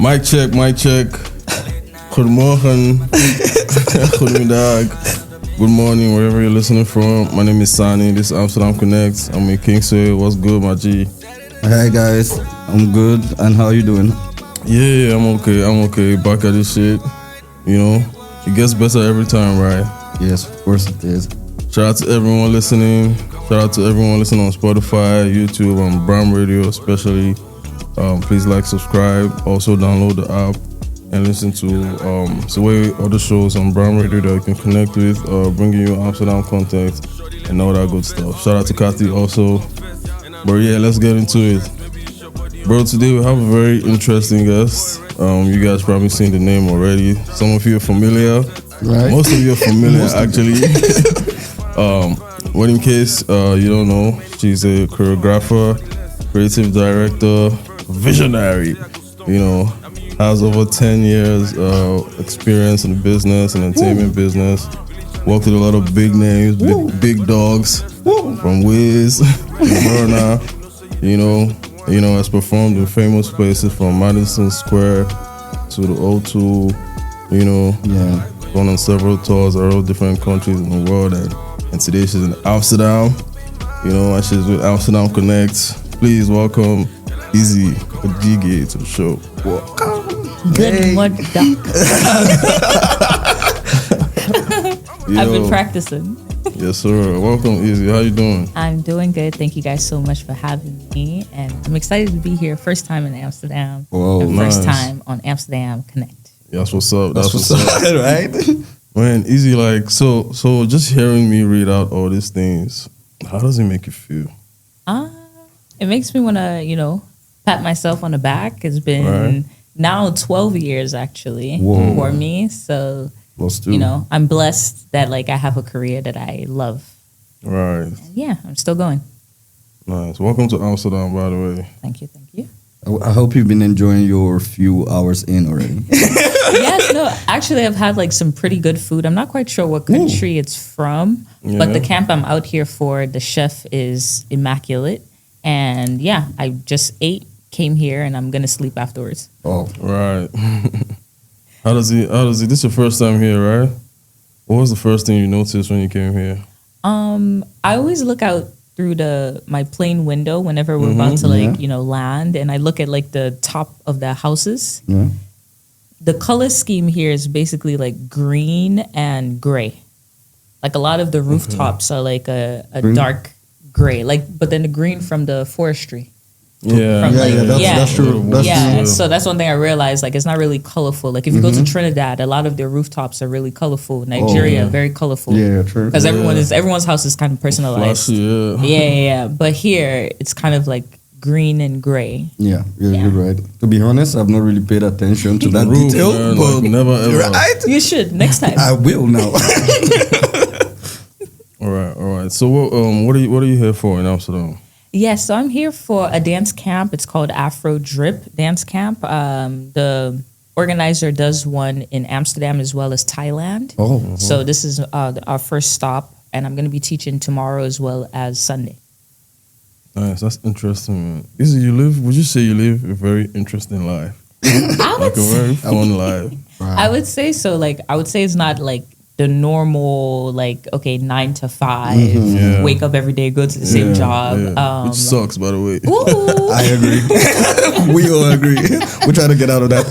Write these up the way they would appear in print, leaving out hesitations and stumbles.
Mic check. Goedemorgen. Goedemiddag. Good morning, wherever you're listening from. My name is Sani. This is Amsterdam-connect. I'm in Kingsway. What's good, my G? Hey guys, I'm good. And how are you doing? Yeah, I'm okay. Back at this shit. You know, it gets better every time, right? Yes, of course it is. Shout out to everyone listening. Shout out to everyone listening on Spotify, YouTube, and Bram Radio especially. Please like, subscribe. Also download the app and listen to some other shows on Bram Radio that you can connect with, bringing you Amsterdam content and all that good stuff. Shout out to Kathy also. But yeah, let's get into it. Bro, today we have a very interesting guest. You guys probably seen the name already. Some of you are familiar. Right. Most of you are familiar actually. But in case you don't know, she's a choreographer, creative director, visionary, you know, has over 10 years experience in the business and entertainment business, worked with a lot of big names, big dogs, from Wiz, Burner, you know, has performed in famous places from Madison Square to the O2, you know, gone on several tours around different countries in the world, and today she's in Amsterdam, you know, and she's with Amsterdam-connect. Please welcome Izzy, Odigie to the show. Welcome. Good morning. I've been practicing. Yes, sir. Welcome, Izzy. How you doing? I'm doing good. Thank you guys so much for having me. And I'm excited to be here. First time in Amsterdam. Whoa, and nice. First time on Amsterdam Connect. That's what's up. That's what's up. Right? Man, Izzy, like, so just hearing me read out all these things, how does it make you feel? It makes me want to, pat myself on the back. It's been now 12 years actually for me. So, I'm blessed that I have a career that I love. Right. And yeah, I'm still going. Nice. Welcome to Amsterdam, by the way. Thank you. I hope you've been enjoying your few hours in already. Yes, no, actually I've had some pretty good food. I'm not quite sure what country it's from, but the camp I'm out here for, the chef is immaculate. And yeah, I just ate, came here, and I'm going to sleep afterwards. Oh, right. How does it, this is your first time here, right? What was the first thing you noticed when you came here? I always look out through my plane window whenever we're about to land, and I look at the top of the houses. Yeah. The color scheme here is basically green and gray. A lot of the rooftops are a dark gray, but then the green from the forestry. That's true. So that's one thing I realized. It's not really colorful. If you go to Trinidad, a lot of their rooftops are really colorful. Nigeria, very colorful. Yeah, true. Because everyone's house is kind of personalized. Flashy, yeah. But here it's kind of green and gray. Yeah, you're right. To be honest, I've not really paid attention to that detail. But never ever. Right? You should next time. I will now. All right. So what are you here for in Amsterdam? Yes, so I'm here for a dance camp. It's called Afro Drip Dance Camp. The organizer does one in Amsterdam as well as Thailand. Oh. So this is our first stop, and I'm going to be teaching tomorrow as well as Sunday. Nice, that's interesting, man. Would you say you live a very interesting life? A very fun life. Right. I would say so. I would say it's not the normal 9 to 5, wake up every day, go to the same job. Which sucks, by the way. I agree. We all agree. We're trying to get out of that.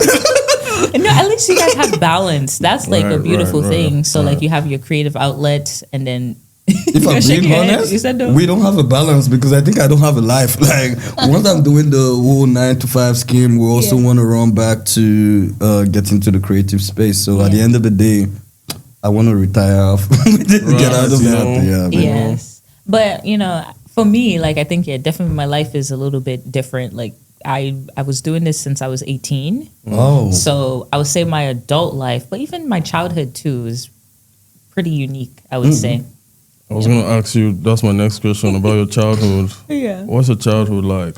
No, at least you guys have balance. That's a beautiful thing. So you have your creative outlet, and then if I'm being honest, you said no. We don't have a balance because I think I don't have a life. Once I'm doing the whole 9 to 5 scheme, we also want to run back to get into the creative space. So at the end of the day, I want to retire get out of that. Yeah. Yes. But, for me, I think, definitely my life is a little bit different. I was doing this since I was 18. Oh. So I would say my adult life, but even my childhood too, is pretty unique, I would say. I was going to ask you, that's my next question about your childhood. Yeah. What's your childhood like?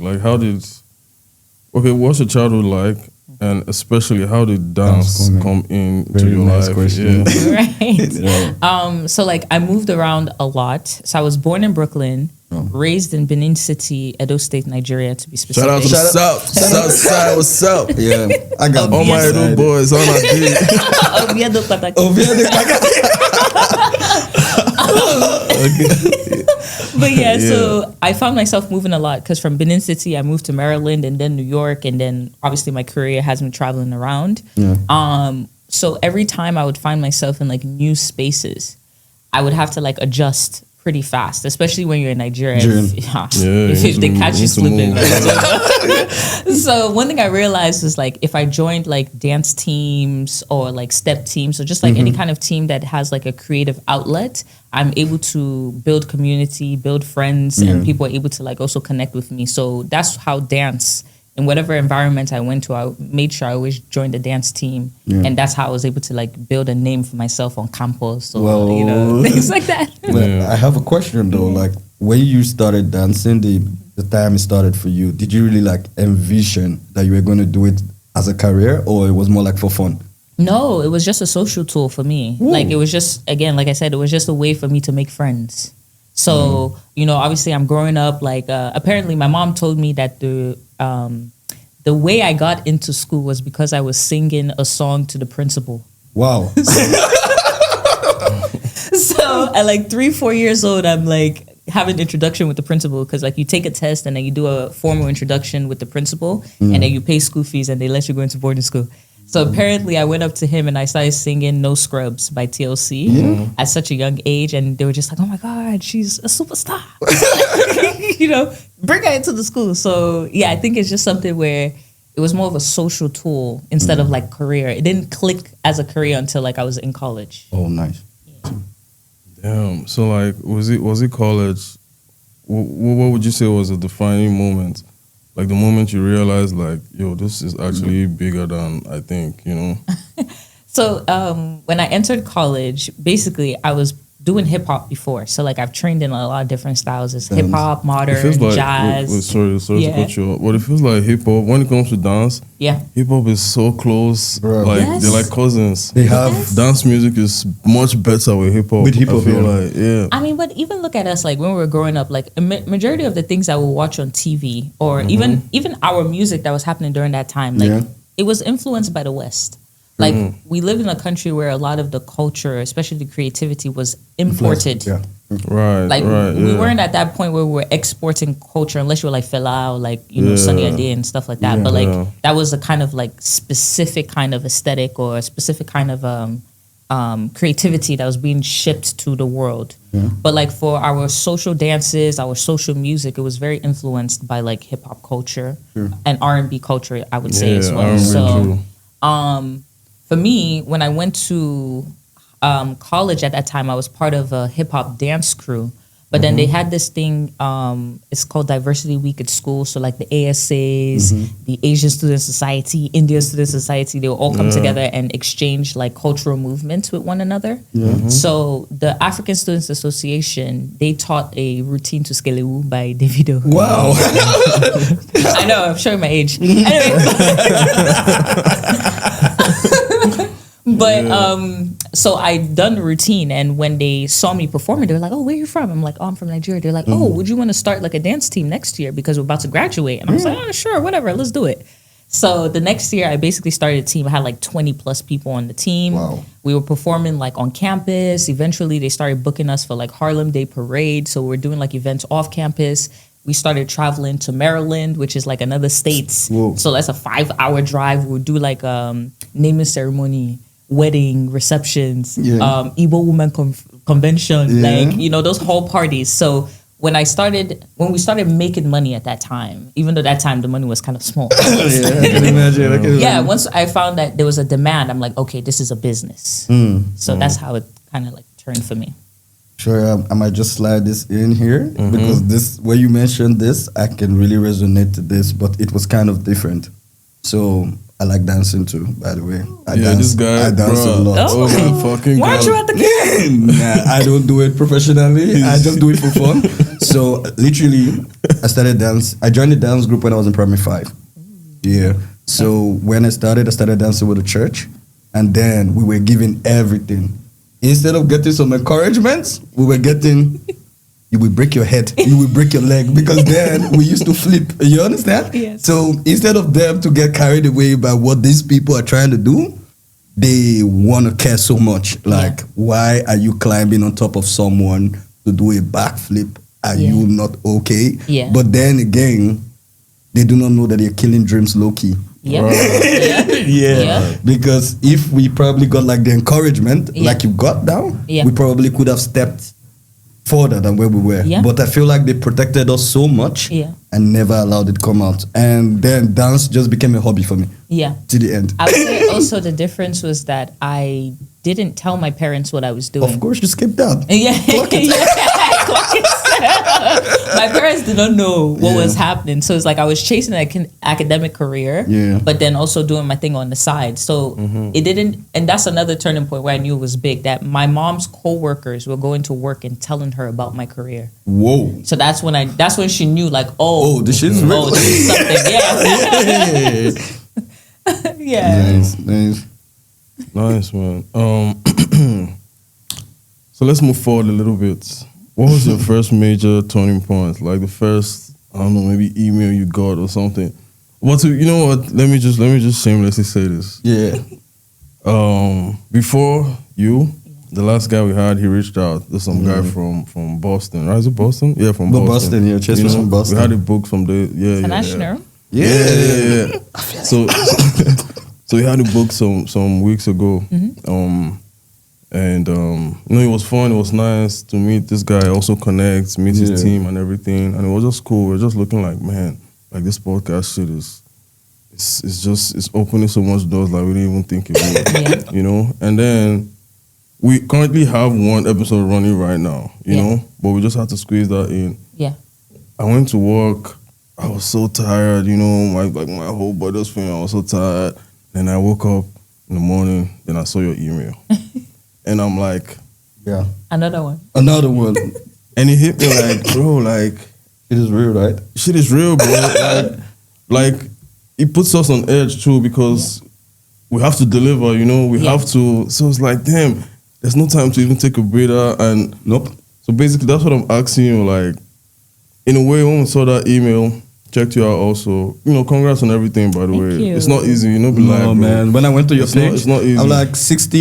What's your childhood like? And especially, how did dance come into your life? Question. Yeah. Right. So I moved around a lot. So I was born in Brooklyn. Raised in Benin City, Edo State, Nigeria, to be specific. Shout out to the South. Southside, what's up? Yeah, I got all my Edo boys on our beat. Oviedo Pataki. But yeah, so I found myself moving a lot because from Benin City, I moved to Maryland and then New York, and then obviously my career has me traveling around. Yeah. So every time I would find myself in like new spaces, I would have to like adjust pretty fast, especially when you're in Nigeria. If they catch you slipping. So one thing I realized is like if I joined like dance teams or like step teams or just like any kind of team that has like a creative outlet, I'm able to build community, build friends, and people are able to like also connect with me. So that's how dance, in whatever environment I went to, I made sure I always joined the dance team. And that's how I was able to like build a name for myself on campus or, things like that. I have a question though. Like when you started dancing, the time it started for you, did you really like envision that you were going to do it as a career, or it was more like for fun? No, it was just a social tool for me. Like it was just, again, like I said, it was just a way for me to make friends. So, obviously I'm growing up, like apparently my mom told me that the way I got into school was because I was singing a song to the principal. Wow. So at like 3-4 years old, I'm like having introduction with the principal, because like you take a test and then you do a formal introduction with the principal and then you pay school fees and they let you go into boarding school. So apparently I went up to him and I started singing No Scrubs by TLC at such a young age. And they were just like, oh my God, she's a superstar. Bring her into the school. So yeah, I think it's just something where it was more of a social tool instead of like career. It didn't click as a career until like I was in college. Oh, nice. Damn. So like, was it college? What would you say was a defining moment? Like the moment you realized, like, yo, this is actually bigger than I think, So when I entered college, basically I was doing hip hop before. So like I've trained in a lot of different styles. It's hip hop, modern, like, jazz. Sorry to cut you off. But it feels like hip hop, when it comes to dance, hip hop is so close. Bro. Like they're like cousins. They have dance music is much better with hip hop. With hip hop, I feel like, I mean, but even look at us, like when we were growing up, like a majority of the things I would watch on TV or even our music that was happening during that time, like it was influenced by the West. Like we live in a country where a lot of the culture, especially the creativity, was imported. Yeah. Right. Like we weren't at that point where we were exporting culture, unless you were like Fela or like Sunny Ade and stuff like that. But like that was a kind of like specific kind of aesthetic or a specific kind of creativity that was being shipped to the world. But like for our social dances, our social music, it was very influenced by like hip hop culture and R&B culture, I would say as well. So for me, when I went to college at that time, I was part of a hip hop dance crew. But then they had this thing, it's called Diversity Week at school. So like the ASAs, the Asian Student Society, Indian Student Society, they would all come together and exchange like cultural movements with one another. So the African Students Association, they taught a routine to Skelewu by Davido. Wow. I know, I'm showing my age. Anyway. But so I done the routine, and when they saw me performing, they were like, "Oh, where are you from?" I'm like, "Oh, I'm from Nigeria." They're like, "Oh, would you want to start like a dance team next year because we're about to graduate?" And I was like, "Oh, sure, whatever, let's do it." So the next year, I basically started a team. I had like 20 plus people on the team. Wow. We were performing like on campus. Eventually, they started booking us for like Harlem Day Parade. So we're doing like events off campus. We started traveling to Maryland, which is like another state. Whoa. So that's a 5-hour drive. We would do like naming ceremony, wedding, receptions, Igbo woman convention, like, those whole parties. So when we started making money at that time, even though that time the money was kind of small. I can imagine. Once I found that there was a demand, I'm like, okay, this is a business. So that's how it kind of like turned for me. Sure, I might just slide this in here because this, when you mentioned this, I can really resonate to this, but it was kind of different. So I like dancing too, by the way. I dance a lot. Oh my fucking God. Why aren't you at the game? Nah, I don't do it professionally. I just do it for fun. So literally, I joined the dance group when I was in primary 5. Yeah. So when I started dancing with the church, and then we were given everything. Instead of getting some encouragement, we were getting you will break your head, you will break your leg, because then we used to flip. You understand? Yes. So instead of them to get carried away by what these people are trying to do, they want to care so much. Like, why are you climbing on top of someone to do a backflip? Are you not okay? Yeah. But then again, they do not know that you're killing dreams low-key. Yeah. Yeah. Because if we probably got like the encouragement, like you got down, we probably could have stepped further than where we were. Yeah. But I feel like they protected us so much and never allowed it to come out. And then dance just became a hobby for me. Yeah. To the end. I would say also the difference was that I didn't tell my parents what I was doing. Of course, you skipped that. Yeah. My parents did not know what was happening. So it's like I was chasing an academic career, but then also doing my thing on the side. So it didn't, and that's another turning point where I knew it was big, that my mom's co-workers were going to work and telling her about my career. Whoa. So that's when she knew, like, this shit's real. Oh, this is something. Yeah. Nice, man. So let's move forward a little bit. What was your first major turning point? Like the first, I don't know, maybe email you got or something. You know what? Let me just shamelessly say this. Yeah. Before you, the last guy we had, he reached out. There's some guy from Boston, right? Is it Boston? Yeah, from Boston. Yeah, Chase was from Boston. We had a book from the International. Yeah. So we had a book some weeks ago. And it was fun. It was nice to meet this guy. Also connect, meet his team and everything. And it was just cool. We're just looking like, man, like this podcast shit it's opening so much doors like we didn't even think it would. You know. And then we currently have one episode running right now. You know, but we just had to squeeze that in. Yeah. I went to work. I was so tired. You know, my whole body was feeling. I was so tired. Then I woke up in the morning. Then I saw your email. And I'm like, Another one. And it hit me like, bro, like, it is real, right? Shit is real, bro. like, it puts us on edge too, because we have to deliver, you know, we have to. So it's like, damn, there's no time to even take a breather. And so basically, that's what I'm asking you. Like, in a way, when we saw that email, checked you out also. You know, congrats on everything, by the way. You. It's not easy, you know, be like, man. When I went to your page, it's not easy. I'm like 60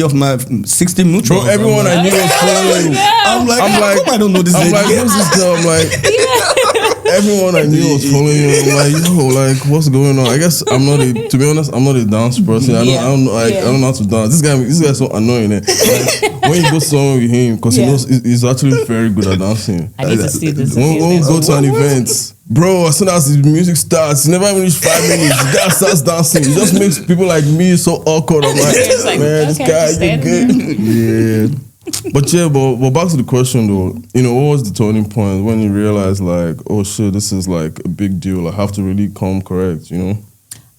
mutual. Bro, everyone I knew was following you. I'm like, I don't know this I'm lady. like, who's this girl? I'm like, everyone I knew was following you. I'm like, like, what's going on? I guess to be honest, I'm not a dance person. I don't know how to dance. This guy's so annoying. Like, when you go somewhere with him, because he knows he's actually very good at dancing. I need to see this. When we go to an event, bro, as soon as his music starts, he never even reached 5 minutes. The guy starts dancing. It just makes people like me so awkward. I'm like, man, this guy, you good. Yeah. But back to the question though, you know, what was the turning point when you realized like, oh shit, this is like a big deal. I have to really come correct, you know?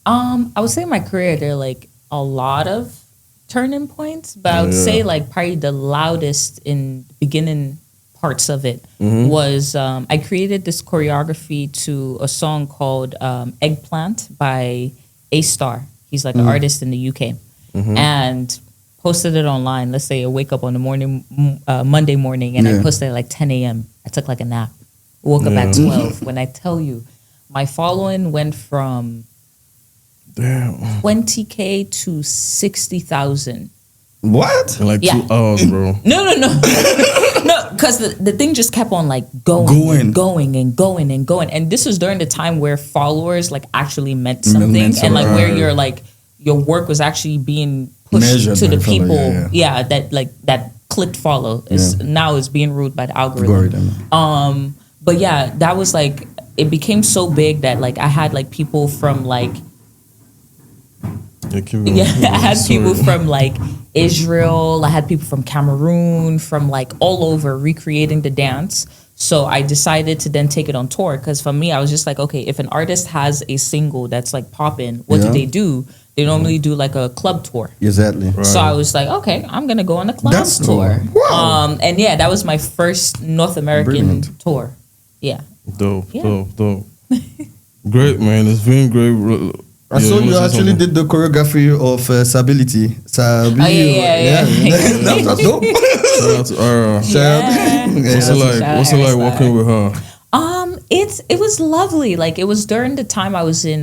I would say in my career there are like a lot of turning points, but I would say like probably the loudest in the beginning parts of it was I created this choreography to a song called Eggplant by A-Star. He's like an artist in the UK. And posted it online. Let's say I wake up on the morning, Monday morning, and I posted at like 10 a.m. I took like a nap. Woke up at 12. When I tell you, my following went from 20K to 60,000. What? In like 2 hours, bro. No. No, because the thing just kept on like going. And this was during the time where followers like actually meant something. And like where you're like, your work was actually being pushed measured to the people, follow, that clicked follow now is being ruled by the algorithm. But yeah, that was like, it became so big that like I had like people from like I had people from like Israel, I had people from Cameroon, from like all over recreating the dance. So I decided to then take it on tour, because for me, I was just like, okay, if an artist has a single that's like popping, what do? They normally do like a club tour. Exactly. Right. So I was like, okay, I'm gonna go on a club tour. Wow. And yeah, that was my first North American tour. Yeah. Dope. Great, man. It's been great I saw you actually did the choreography of Stability. Oh, yeah. That's dope. Shout out to Ara. What's it like working with her? It was lovely. Like, it was during the time I was in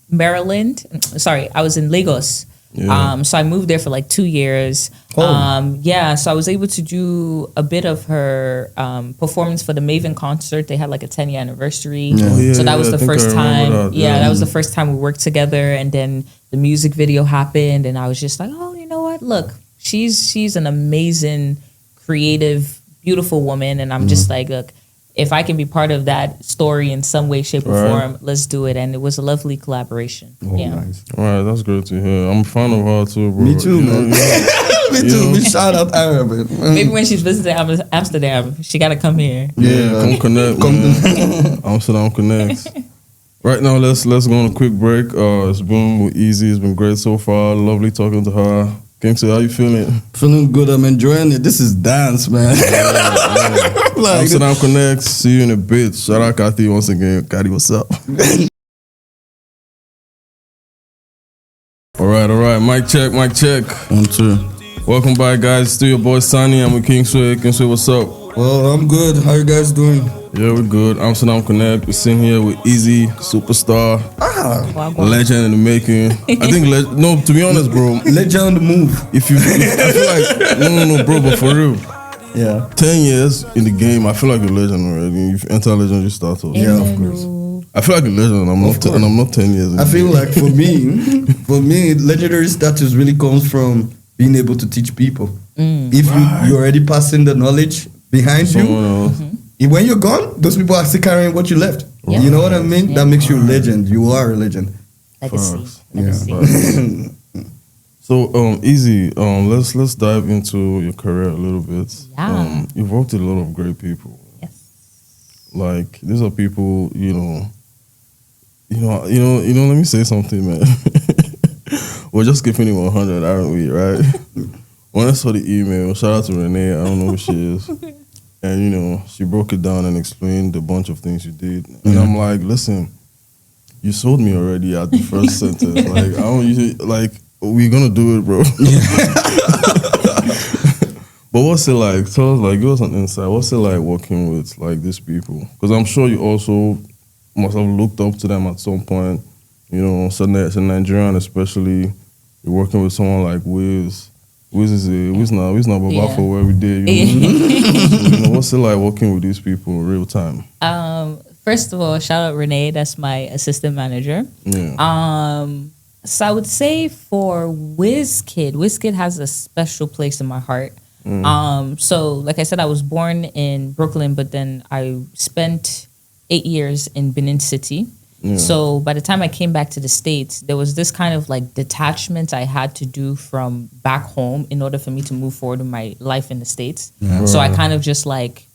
Maryland. Sorry, I was in Lagos. Yeah. So I moved there for like 2 years. So I was able to do a bit of her performance for the Maven concert. They had like a 10-year anniversary. So that was the first time. That was the first time we worked together. And then the music video happened, and I was just like, oh, you know what? Look, she's an amazing, creative, beautiful woman, and I'm just like, look, if I can be part of that story in some way, shape, or form, let's do it. And it was a lovely collaboration. Nice. All right, that's great to hear. I'm a fan of her too, bro. Me too, man. Me too. We shout out Ara, man. Maybe when she's visiting Amsterdam, she got to come here. Come connect, man. Amsterdam Connect. Right now, let's go on a quick break. It's been with Izzy. It's been great so far. Lovely talking to her. Kingsley, how you feeling? Feeling good. I'm enjoying it. This is dance, man. Like, Amsterdam Connect. See you in a bit. Shout out Kathy once again. Kathy, what's up? All right. Mic check. 1, 2. Welcome back, guys. It's your boy Sonny. I'm with Kingsley. Kingsley, what's up? Well, I'm good. How you guys doing? Yeah, we're good. Amsterdam Connect. We're sitting here with Izzy, superstar, legend in the making. I think, to be honest, bro. Legend on the move. I feel like, no, bro, but for real. Yeah. 10 years in the game, I feel like a legend already. If you enter legend, you start off. Yeah, of course. I feel like a legend, and I'm not 10 years in. I feel like for me, legendary status really comes from being able to teach people. If you're already passing the knowledge behind you, when you're gone, those people are still carrying what you left. Yeah. You know what I mean? That makes you a legend. You are a legend. Legacy. So, Izzy, let's dive into your career a little bit. Yeah. You've worked with a lot of great people. Yes. Like, these are people, let me say something, man. We're just giving him 100, aren't we, right? When I saw the email, shout out to Renee, I don't know who she is. And, she broke it down and explained a bunch of things you did. And I'm like, listen, you sold me already at the first sentence. Like, I don't usually, like, we're going to do it, bro. But what's it like? Tell us, like, give us an insight. What's it like working with, like, these people? Because I'm sure you also must have looked up to them at some point. So as a Nigerian especially, you're working with someone like Wiz. Wiz not Baba for every day. So, what's it like working with these people in real time? First of all, shout out Renee. That's my assistant manager. Yeah. So I would say for WizKid has a special place in my heart. So like I said, I was born in Brooklyn, but then I spent 8 years in Benin City. Yeah. So by the time I came back to the States, there was this kind of like detachment I had to do from back home in order for me to move forward in my life in the States. Yeah. So I kind of just like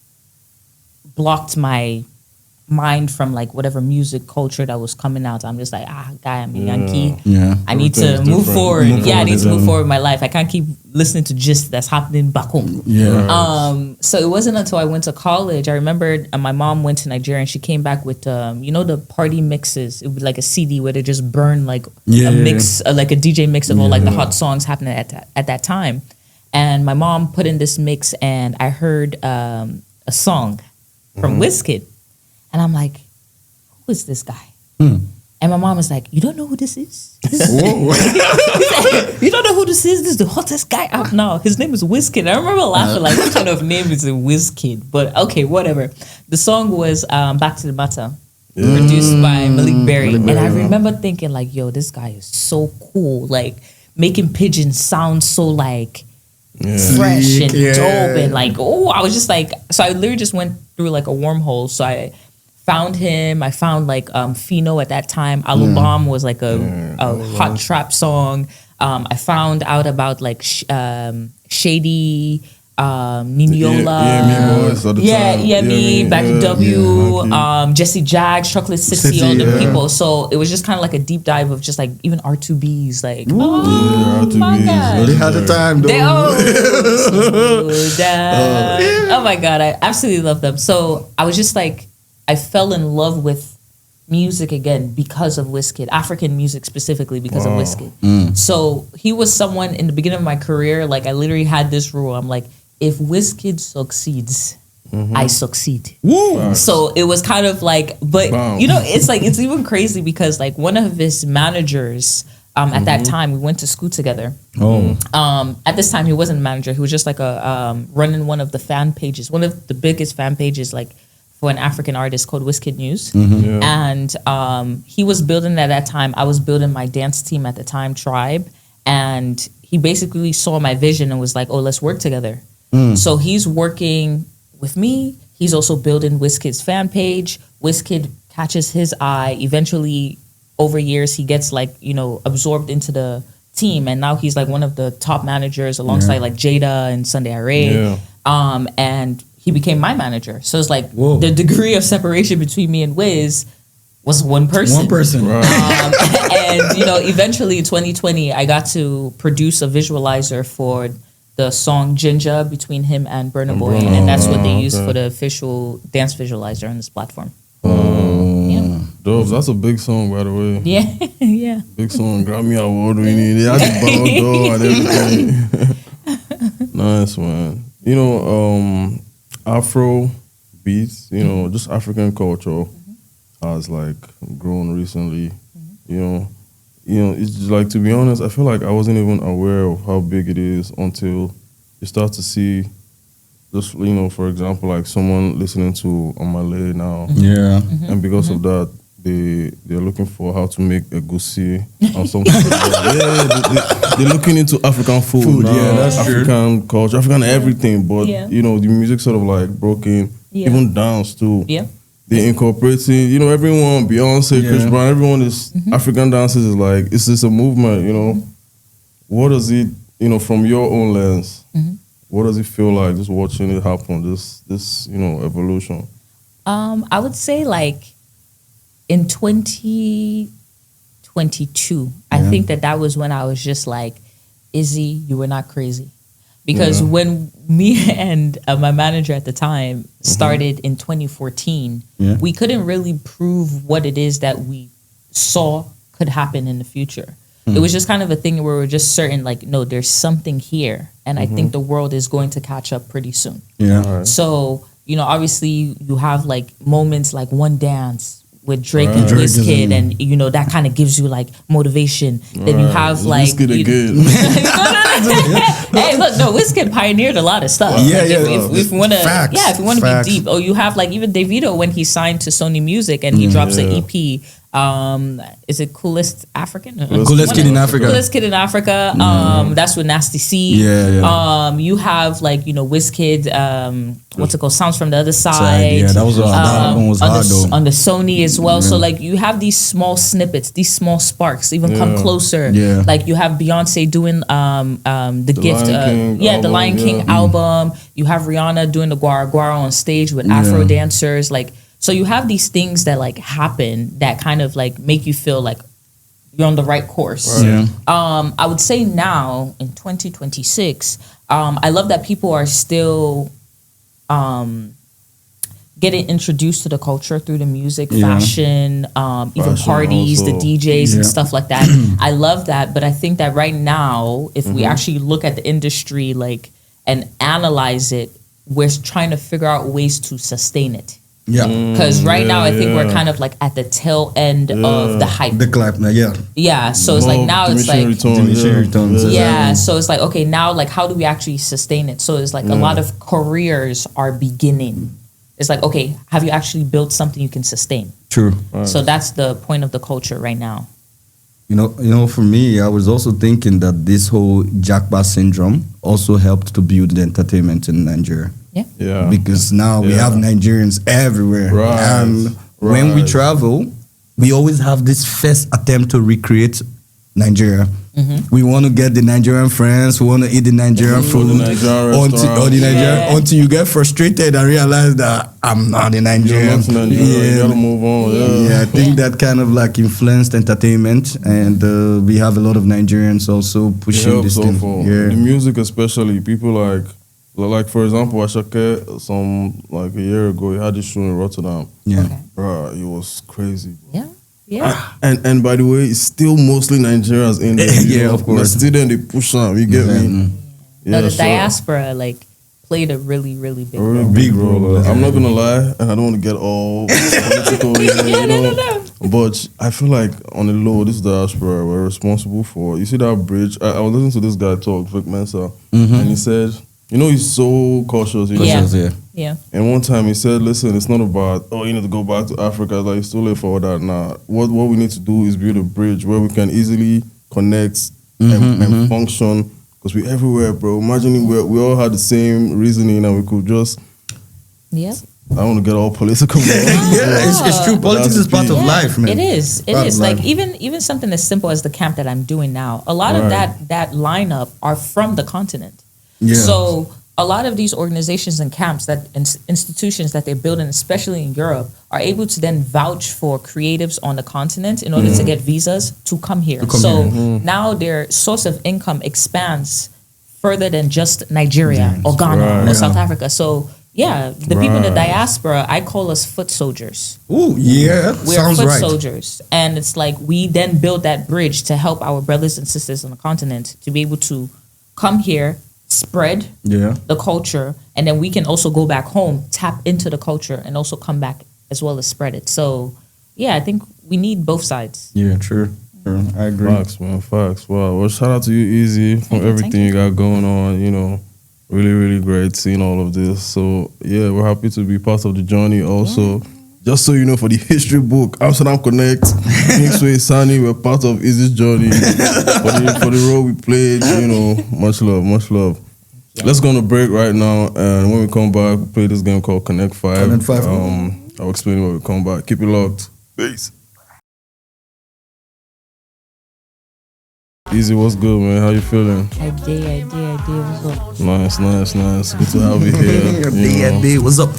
blocked my mind from like whatever music culture that was coming out. I'm just like, I'm a Yankee. Yeah. I need to move forward. I need to move forward in my life. I can't keep listening to just that's happening back home. Yeah. So it wasn't until I went to college. I remember my mom went to Nigeria and she came back with the party mixes. It would be like a CD where they just burn like a mix, like a DJ mix of all like the hot songs happening at that time. And my mom put in this mix and I heard a song from WizKid. And I'm like, who is this guy? And my mom was like, you don't know who this is? You don't know who this is? This is the hottest guy out now. His name is WizKid. I remember laughing like, what kind of name is a WizKid? But okay, whatever. The song was Back to the Matter, produced by Malik Berry. And I remember thinking like, yo, this guy is so cool. Like making Pigeon sound so like fresh and dope. And like, I was just like, so I literally just went through like a wormhole. So I found him. I found like Fino at that time. Alubam was like a hot trap song. I found out about like Shady, Niniola. Me, Back to W, Jesse Jags, Chocolate City, all the people. So it was just kind of like a deep dive of just like even R2Bs. Like, R2Bs. my God. They had the time though. Oh my God, I absolutely love them. So I was just like, I fell in love with music again because of Wizkid, African music specifically because of Wizkid. So he was someone in the beginning of my career, like I literally had this rule. I'm like, if Wizkid succeeds, I succeed. Woo. So it was kind of like, but Bam. you know, it's like, it's even crazy because like one of his managers, at that time, we went to school together. At this time, he wasn't a manager. He was just like running one of the fan pages, one of the biggest fan pages, like for an African artist called Wizkid News. And he was building at that time. I was building my dance team at the time, Tribe. And he basically saw my vision and was like, oh, let's work together. So he's working with me. He's also building Wizkid's fan page. Wizkid catches his eye. Eventually, over years, he gets like, you know, absorbed into the team. And now he's like one of the top managers alongside like Jada and Sunday Array. And he became my manager. So it's like the degree of separation between me and Wiz was one person. One person. And, you know, eventually in 2020, I got to produce a visualizer for the song Ginger between him and Burna Boy. And that's what they used for the official dance visualizer on this platform. Dope. That's a big song, by the way. Yeah, yeah. Big song, Grammy Award winning. They had the Ballon d'Or and everything. Nice, man. You know, Afro beats, you know, just African culture has like grown recently. You know, it's just like, to be honest, I feel like I wasn't even aware of how big it is until you start to see, just, you know, for example, like someone listening to Omale now. And because of that, they're looking for how to make egusi or something. They're looking into African food now, that's African true. culture, African everything. But you know, the music sort of like broke in, even dance too. They incorporating, you know, everyone, Beyonce, Chris Brown, everyone is African dances is like, it's just a movement. You know, what does it, you know, from your own lens? What does it feel like just watching it happen? This you know, evolution. I would say like in 2022, I think that was when I was just like, Izzy, you were not crazy. Because when me and my manager at the time started in 2014, we couldn't really prove what it is that we saw could happen in the future. It was just kind of a thing where we're just certain, like, no, there's something here. And I think the world is going to catch up pretty soon. So, you know, obviously you have like moments like One Dance with Drake and Wizkid, and you know that kind of gives you like motivation. Then you have like Wizkid again. Hey, look, no, Wizkid pioneered a lot of stuff. If you want to, if you want to be deep, you have like even Davido when he signed to Sony Music and he drops an EP. Is it Coolest African? Coolest Kid in Africa. Coolest Kid in Africa. That's with Nasty C. You have like, you know, Wizkid, what's it called? Sounds from the Other Side. Yeah, that was that album was hard though. On the Sony as well. So like you have these small snippets, these small sparks, even come closer. Like you have Beyonce doing the Gift, the Lion King album. You have Rihanna doing the Guara Guara on stage with Afro dancers. Like, so you have these things that like happen that kind of like make you feel like you're on the right course. I would say now in 2026, I love that people are still getting introduced to the culture through the music, fashion, even parties, also. the DJs and stuff like that. I love that, but I think that right now, if we actually look at the industry like and analyze it, we're trying to figure out ways to sustain it. Because right now I think we're kind of like at the tail end of the hype. The clap, so it's like now it's like diminishing returns. So it's like, okay, now like how do we actually sustain it? So it's like a lot of careers are beginning. It's like, okay, have you actually built something you can sustain? True. So that's the point of the culture right now. You know, for me, I was also thinking that this whole Jackpot syndrome also helped to build the entertainment in Nigeria. Because now we have Nigerians everywhere. And when we travel, we always have this first attempt to recreate Nigeria. We want to get the Nigerian friends, we want to eat the Nigerian food, until you get frustrated and realize that I'm not a Nigerian. You gotta move on. I think that kind of like influenced entertainment, and we have a lot of Nigerians also pushing this thing. The music especially, people like Like for example, Ashake, like a year ago, he had this show in Rotterdam. Yeah. Okay. Bruh, it was crazy. Yeah. Yeah. And by the way, it's still mostly Nigerians in there. Yeah, of course. But still then they push them, you get me? No, the so- diaspora like played a really, really big a role. really big role. I'm not gonna lie, and I don't want to get all political. No. But I feel like on the low, this diaspora we're responsible for. You see that bridge? I was listening to this guy talk, Vic Mensa, and he said, he's so cautious. Yeah. And one time he said, listen, it's not about, you need to go back to Africa. Like, it's too late for all that now. What we need to do is build a bridge where we can easily connect and function, because we're everywhere, bro. Imagine we all had the same reasoning and we could just... Yeah. I don't want to get all political. It's true. Politics is part of life, man. It is. It Part is. of Like life. even something as simple as the camp that I'm doing now. A lot of that lineup are from the continent. Yeah. So a lot of these organizations and camps that institutions that they're building, especially in Europe, are able to then vouch for creatives on the continent in order to get visas to come here. Now their source of income expands further than just Nigeria or Ghana or South Africa. So yeah, the people in the diaspora, I call us foot soldiers. Ooh, yeah. We're Sounds foot right. soldiers. And it's like we then build that bridge to help our brothers and sisters on the continent to be able to come here, spread the culture, and then we can also go back home, tap into the culture, and also come back as well as spread it. So yeah, I think we need both sides. Yeah, true. I agree. Facts, man. Facts. Wow. Well, shout out to you, Izzy, for everything you got going on, Really, really great seeing all of this. So, yeah, we're happy to be part of the journey also. Just so you know, for the history book, Amsterdam-Connect, Kingsway, Sani, we're part of Izzy's journey. for the role we played, much love, much love. Yeah. Let's go on a break right now, and when we come back, we play this game called Connect 5. Connect 5. I'll explain when we come back. Keep it locked. Peace. Izzy, what's good, man? How you feeling? I did. What's up? Nice. Good to have you here. I did. What's up?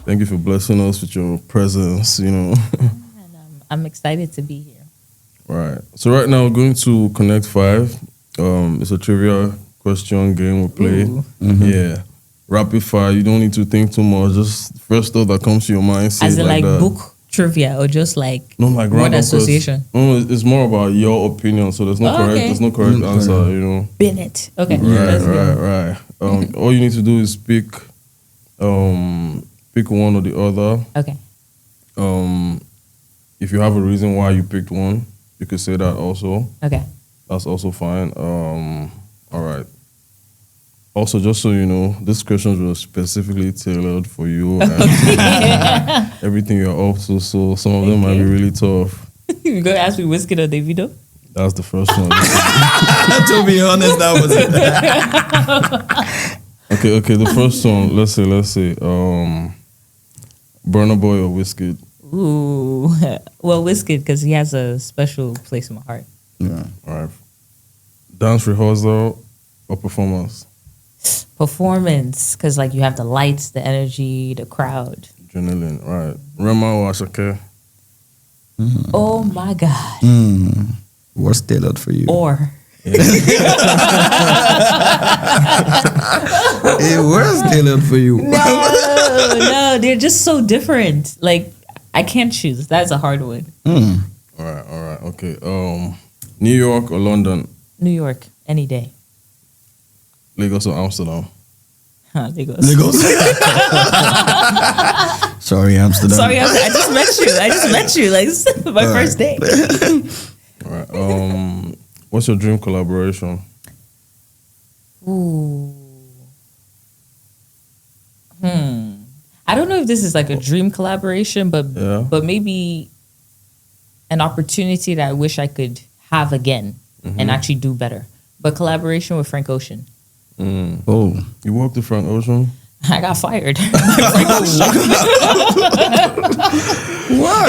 Thank you for blessing us with your presence, And, I'm excited to be here. Right. So right now we're going to Connect 5. It's a trivia question game we play. Yeah. Rapid fire. You don't need to think too much. Just first thought that comes to your mind. Say As in like that. book trivia or just like like word association? No, it's more about your opinion. So there's no correct. Okay. There's no correct answer. Bennett. Okay. Right. All you need to do is pick one or the other. Okay. If you have a reason why you picked one, you could say that also. Okay. That's also fine. All right. Also, just so you know, these questions were specifically tailored for you and everything you're up to. So some of them might be really tough. You're going to ask me Wizkid or Davido? That's the first one. To be honest, that was it. Okay. The first one. Let's say. Burna Boy or Wizkid? Ooh. Well, Wizkid, because he has a special place in my heart. Yeah. All right. Dance rehearsal or performance? Performance, because like you have the lights, the energy, the crowd. Adrenaline, right. Rema or Ashake? Oh my God. What's tailored for you? Or. It was tailored for you. No, they're just so different. Like, I can't choose. That's a hard one. All right. Okay. New York or London? New York, any day. Lagos or Amsterdam? Lagos. Sorry, Amsterdam. I just met you. Like, this is my first day. All right. What's your dream collaboration? Ooh. I don't know if this is like a dream collaboration, but maybe an opportunity that I wish I could have again and actually do better. But collaboration with Frank Ocean. Oh, you worked with Frank Ocean? I got fired.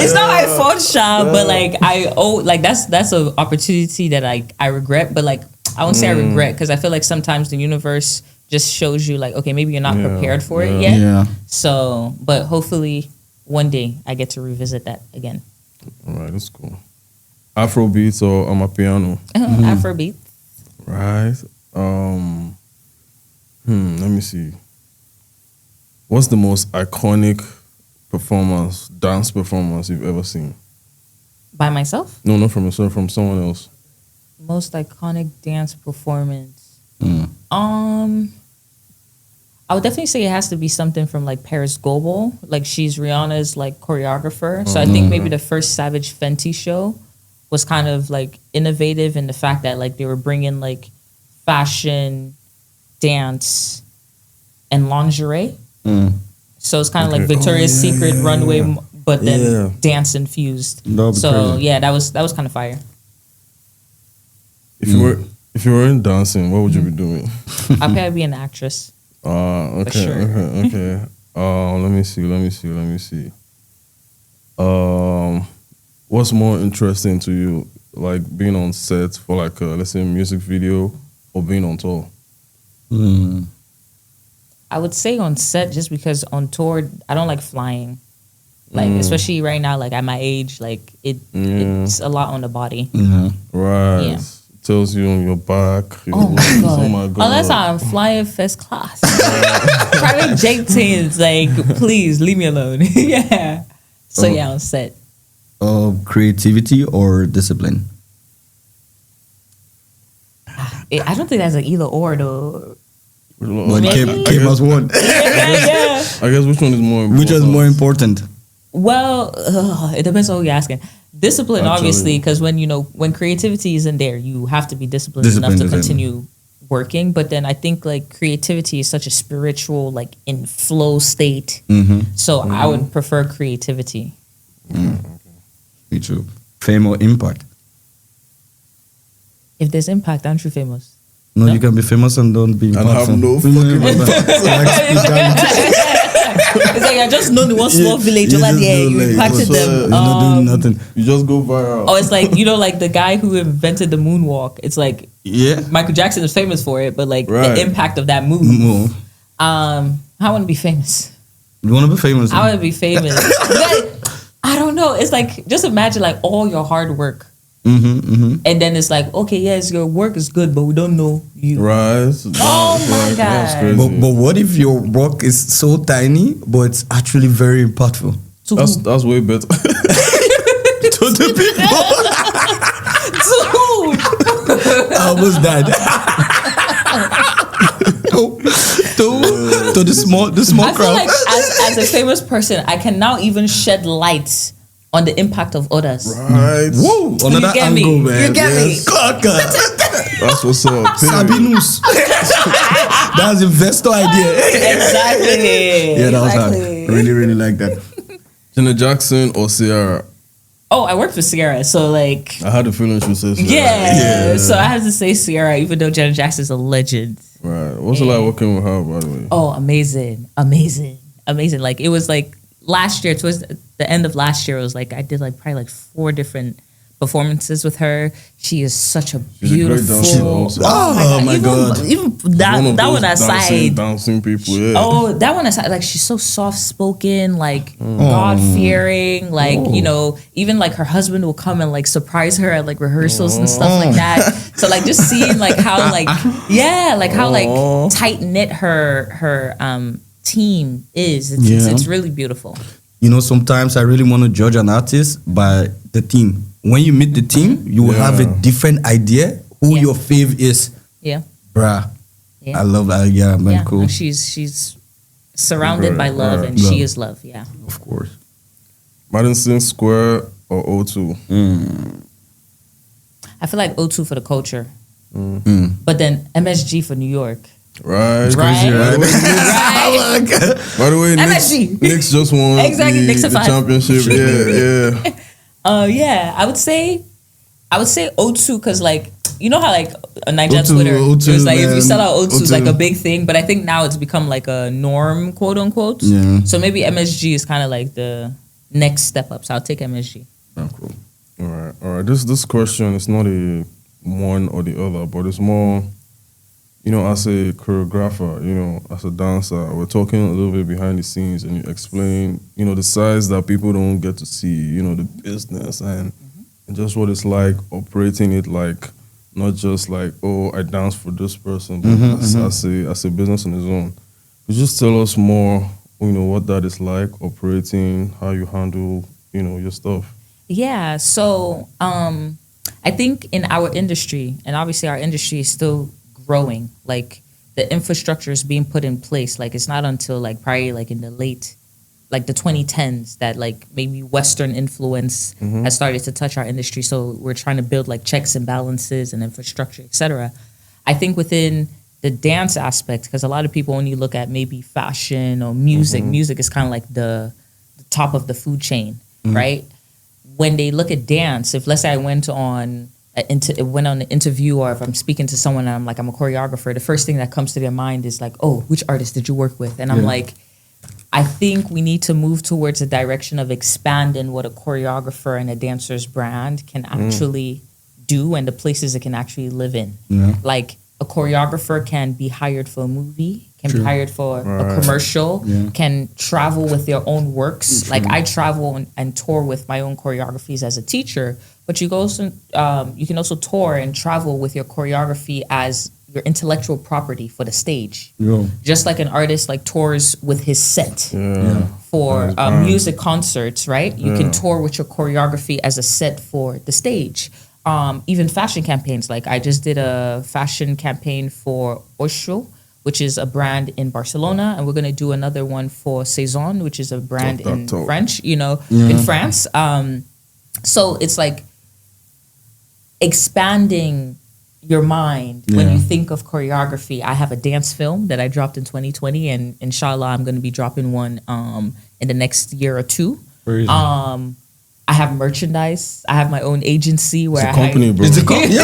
It's not my fault, Sha, but like that's an opportunity that I regret. But like I won't say I regret, because I feel like sometimes the universe just shows you like, okay, maybe you're not prepared for it yet. Yeah. So, but hopefully one day I get to revisit that again. All right, that's cool. Afrobeats or Amapiano? Afrobeat. Right. Let me see. What's the most iconic dance performance you've ever seen? By myself? No, not from yourself, from someone else. Most iconic dance performance. I would definitely say it has to be something from like Paris Goebel. Like she's Rihanna's like choreographer. So I think maybe the first Savage Fenty show was kind of like innovative in the fact that like they were bringing like fashion, dance, and lingerie. So it's kind of like Victoria's Secret runway, but then dance infused. So yeah, that was kind of fire. If you were in dancing, what would you be doing? I'd probably be an actress. Okay, sure. okay. Let me see. What's more interesting to you, like being on set for like let's say a music video or being on tour? I would say on set, just because on tour I don't like flying. Like especially right now, like at my age, like it's a lot on the body. Right. Yeah. Tells you on your back. Oh my god. Oh my god. Unless I'm flying first class. Private jet planes, like please leave me alone. Yeah. So yeah, on set. Creativity or discipline? I don't think that's an either or though. But came as one. Yeah. I guess which one is more important? Which is more important? Well, it depends on who you're asking. Discipline, obviously, because when creativity isn't there, you have to be disciplined enough to continue working. But then I think like creativity is such a spiritual, like in flow state. So I would prefer creativity. Me too. Fame or impact? If there's impact, aren't you famous? No, you can be famous and don't be and impactful. have no fucking It's like I just know the one small village over there. You impacted them. You're not doing nothing. You just go viral. Oh, it's like like the guy who invented the moonwalk. It's like Michael Jackson is famous for it, but like the impact of that move. I want to be famous. You want to be famous? I want to be famous. I don't know. It's like just imagine like all your hard work. And then it's like, okay, yes, your work is good, but we don't know you. Right. Oh my god. But what if your work is so tiny, but it's actually very impactful? That's way better. To the people. To who? I almost died. to the small I feel crowd. like as a famous person, I can now even shed light on the impact of others. Right. Whoa. Another angle, man. You get me? That's what's up. Sabinus. That's investor idea. Exactly. Yeah, that was hard. Really, really like that. Janet Jackson or Ciara? Oh, I work for Ciara, so like I had a feeling she would say Ciara. yeah. So I have to say Ciara, even though Janet Jackson's a legend. Right. What's it like working with her, by the way? Oh, amazing. Like it was like last year, towards the end of last year, it was like I did like probably like 4 different performances with her. She is such a beautiful. She's a great dancer. Oh my god! Even that one aside, dancing people. Yeah. Oh, that one aside, like she's so soft spoken, like God fearing, like even like her husband will come and like surprise her at like rehearsals and stuff like that. So like just seeing like how like how like tight knit her team is. It's really beautiful. Sometimes I really want to judge an artist by the team. When you meet the team, you will have a different idea who your fave is. Yeah. Bruh. Yeah. I love that. Yeah, man, cool. She's surrounded by love, and she is love. Yeah. Of course. Madison Square or O2? I feel like O2 for the culture. But then MSG for New York. Right. Crazy, right? By the way, MSG. Knicks just won the championship. Yeah. I would say O2 because like you know how like on Niger Twitter O2, it was like if you man. sell out O2 is O2. like a big thing, but I think now it's become like a norm, quote unquote. Yeah. So maybe MSG is kind of like the next step up. So I'll take MSG. Oh, cool. All right. This question is not a one or the other, but it's more. As a choreographer, as a dancer, we're talking a little bit behind the scenes, and you explain, the sides that people don't get to see, the business and just what it's like operating it like not just like, oh, I dance for this person, but as a business on its own. Could you just tell us more, what that is like, operating, how you handle, your stuff? Yeah, so I think in our industry, and obviously our industry is still growing, like the infrastructure is being put in place. Like it's not until like probably like in the late, like the 2010s that like maybe Western influence has started to touch our industry. So we're trying to build like checks and balances and infrastructure, etc. I think within the dance aspect, because a lot of people only look at maybe fashion or music. Music is kind of like the top of the food chain, right? When they look at dance, if let's say I went on an interview, or if I'm speaking to someone and I'm like, I'm a choreographer, the first thing that comes to their mind is like, oh, which artist did you work with? And I'm like, I think we need to move towards a direction of expanding what a choreographer and a dancer's brand can actually do and the places it can actually live in. Yeah. Like a choreographer can be hired for a movie, can be hired for a commercial, can travel with their own works. Like I travel and tour with my own choreographies as a teacher, but you can also tour and travel with your choreography as your intellectual property for the stage. Yeah. Just like an artist like tours with his set for music concerts, right? You can tour with your choreography as a set for the stage. Even fashion campaigns. Like I just did a fashion campaign for Odigie, which is a brand in Barcelona, and we're going to do another one for Saison, which is a brand in French, in France. So it's like expanding your mind when you think of choreography. I have a dance film that I dropped in 2020, and inshallah I'm going to be dropping one in the next year or two. I have merchandise. I have my own agency where it's a company, bro. It's a company.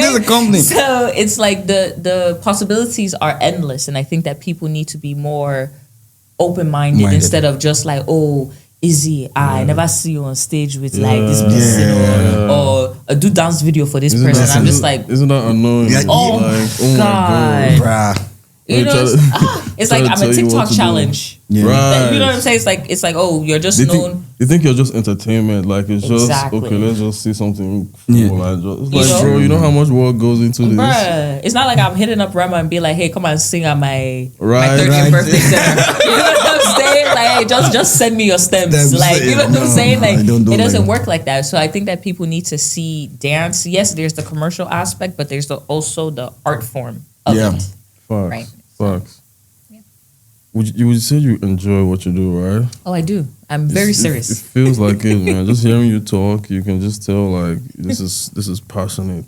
It's a company. So it's like the possibilities are endless, and I think that people need to be more open-minded instead of just like, oh, Izzy, I never see you on stage with like this person or a do dance video for this person. I'm just like, isn't that annoying? Oh, like, God. My God. It's like I'm a TikTok challenge. Yeah. Right. You know what I'm saying? It's like oh, you're just known. You think you're just entertainment? Like it's just okay. Let's just see something cool. It's like, bro, you know how much work goes into this? Bruh, it's not like I'm hitting up Bram and be like, hey, come on, sing at my 30th birthday dinner. You know what I'm saying? Like, just send me your stems. Like, you know what I'm saying? Like, it doesn't work like that. So I think that people need to see dance. Yes, there's the commercial aspect, but there's also the art form of it. Facts. Right. Facts. Yeah. Would you say you enjoy what you do, right? Oh, I do. I'm very serious. It feels like it, man. Just hearing you talk, you can just tell like this is passionate.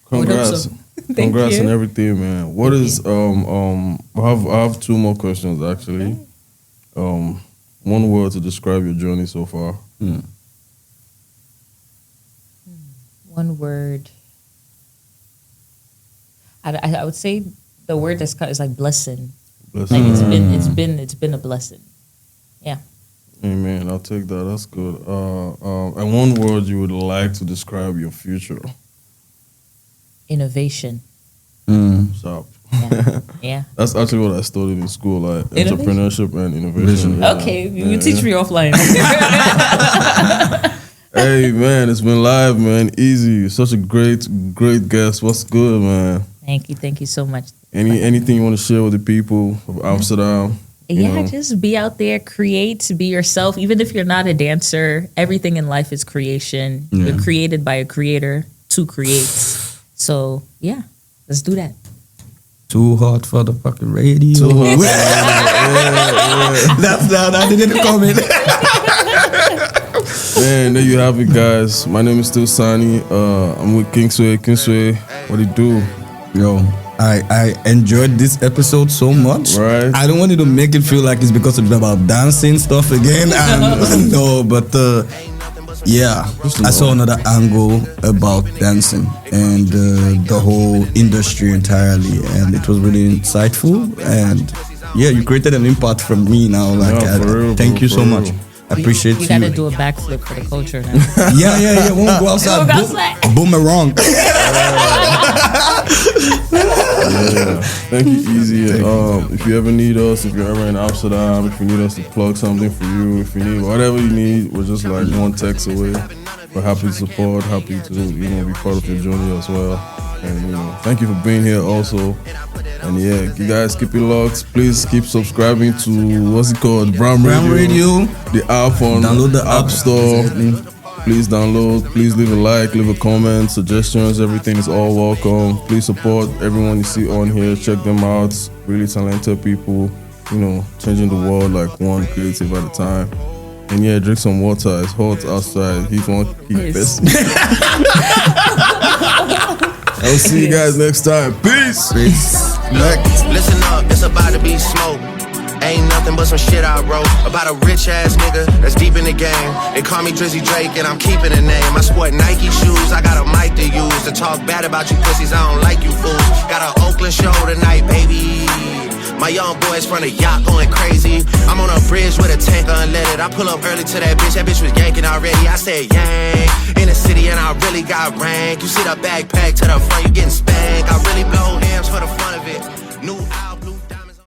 Congrats. Congrats on everything, man. What is I have two more questions actually. Okay. One word to describe your journey so far. One word. I would say the word is like blessing. Like it's been a blessing. Yeah. Amen. I'll take that. That's good. And one word you would like to describe your future. Innovation. Stop. Yeah. That's actually what I studied in school, like entrepreneurship and innovation. Okay, you teach me offline. Hey man, it's been live, man. Izzy, such a great guest. What's good, man? Thank you so much. Anything you want to share with the people of Amsterdam? Just be out there, create, be yourself. Even if you're not a dancer, everything in life is creation. You're created by a creator to create. So yeah, let's do that. Too hot for the fucking radio. Too hot. That didn't comment. Man, there you have it, guys. My name is still Sani. I'm with Kingsway. Kingsway, what do you do? Yo, I enjoyed this episode so much. Right. I don't want you to make it feel like it's because it's about dancing stuff again. And no, but I saw another angle about dancing and the whole industry entirely, and it was really insightful. And you created an impact from me now. Like, thank you so much. I appreciate you. You gotta do a backflip for the culture now. Yeah. Won't go outside. Boomerang. Thank you, Izzy. If you ever need us, if you're ever in Amsterdam, if you need us to plug something for you, if you need whatever you need, we're just like one text away. we're happy to support, happy to be part of your journey as well. And thank you for being here also. And yeah, you guys keep it locked. Please keep subscribing to what's it called, Bram Radio, the app on download the App Store. Exactly. Please download. Please leave a like, leave a comment, suggestions. Everything is all welcome. Please support everyone you see on here. Check them out. Really talented people. Changing the world like one creative at a time. And yeah, drink some water. It's hot outside. Heat won't keep this. I'll see you guys next time. Peace. Look, listen up, it's about to be smoke. Ain't nothing but some shit I wrote about a rich ass nigga that's deep in the game. They call me Drizzy Drake and I'm keeping the name. I sport Nike shoes, I got a mic to use to talk bad about you pussies, I don't like you fools. Got an Oakland show tonight, baby. My young boys from the yacht going crazy. I'm on a bridge with a tank unleaded. I pull up early to that bitch was yanking already. I said yang, in the city and I really got rank. You see the backpack to the front, you getting spanked. I really blow hams for the fun of it. New